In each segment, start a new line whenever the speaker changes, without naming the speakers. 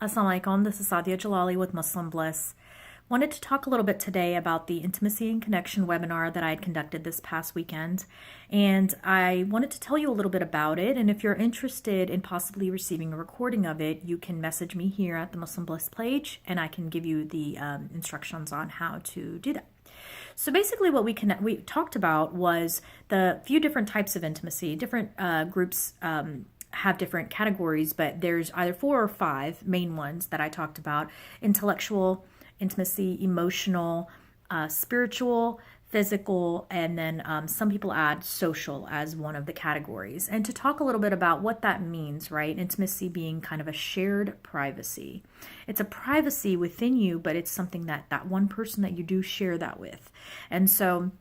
Assalamu alaikum, this is Sadia Jalali with Muslim Bliss. Wanted to talk a little bit today about the Intimacy and Connection webinar that I had conducted this past weekend. And I wanted to tell you a little bit about it. And if you're interested in possibly receiving a recording of it, you can message me here at the Muslim Bliss page and I can give you the instructions on how to do that. So basically what we talked about was the few different types of intimacy. Different groups have different categories, but there's either 4 or 5 main ones that I talked about: intellectual intimacy, emotional, spiritual, physical, and then some people add social as one of the categories. And to talk a little bit about what that means, right? Intimacy being kind of a shared privacy. It's a privacy within you, but it's something that one person that you do share that with. And so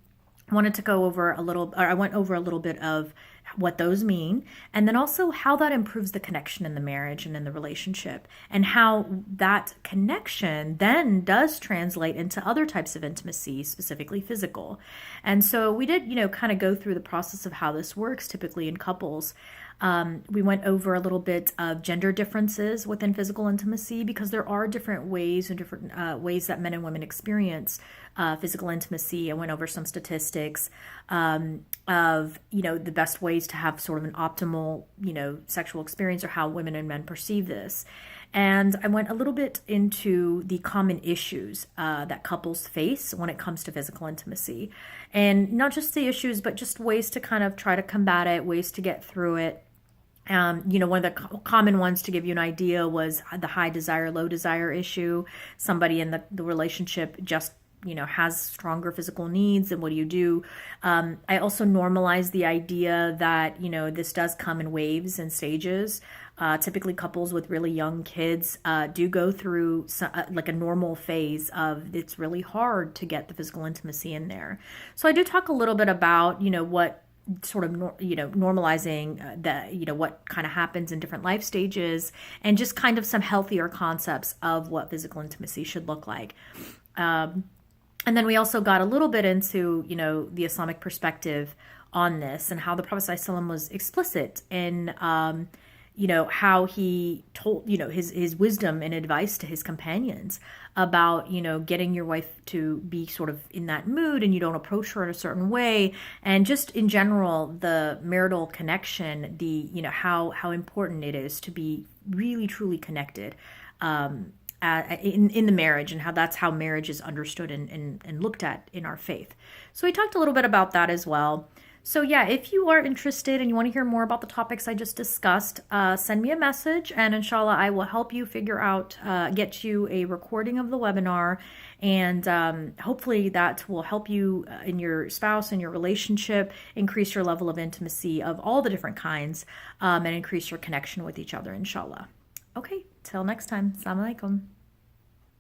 I wanted to go over I went over a little bit of what those mean, and then also how that improves the connection in the marriage and in the relationship, and how that connection then does translate into other types of intimacy, specifically physical. And so we did, kind of go through the process of how this works typically in couples. We went over a little bit of gender differences within physical intimacy, because there are different ways and different ways that men and women experience physical intimacy. I went over some statistics of, the best ways to have sort of an optimal, sexual experience, or how women and men perceive this. And I went a little bit into the common issues that couples face when it comes to physical intimacy. And not just the issues, but just ways to kind of try to combat it, ways to get through it. One of the common ones, to give you an idea, was the high desire, low desire issue. Somebody in the relationship just has stronger physical needs, and what do you do? I also normalize the idea that, this does come in waves and stages. Typically couples with really young kids do go through like a normal phase of, it's really hard to get the physical intimacy in there. So I do talk a little bit about, what sort of, normalizing what kind of happens in different life stages, and just kind of some healthier concepts of what physical intimacy should look like. And then we also got a little bit into, the Islamic perspective on this, and how the Prophet ﷺ was explicit in, how he told, his wisdom and advice to his companions about, getting your wife to be sort of in that mood, and you don't approach her in a certain way. And just in general, the marital connection, how important it is to be really, truly connected. In the marriage, and how that's how marriage is understood and looked at in our faith. So we talked a little bit about that as well. So yeah, if you are interested and you want to hear more about the topics I just discussed, send me a message, and inshallah I will help you figure out, get you a recording of the webinar, and hopefully that will help you in your spouse and your relationship, increase your level of intimacy of all the different kinds, and increase your connection with each other, inshallah. Okay, till next time. Assalamu alaikum.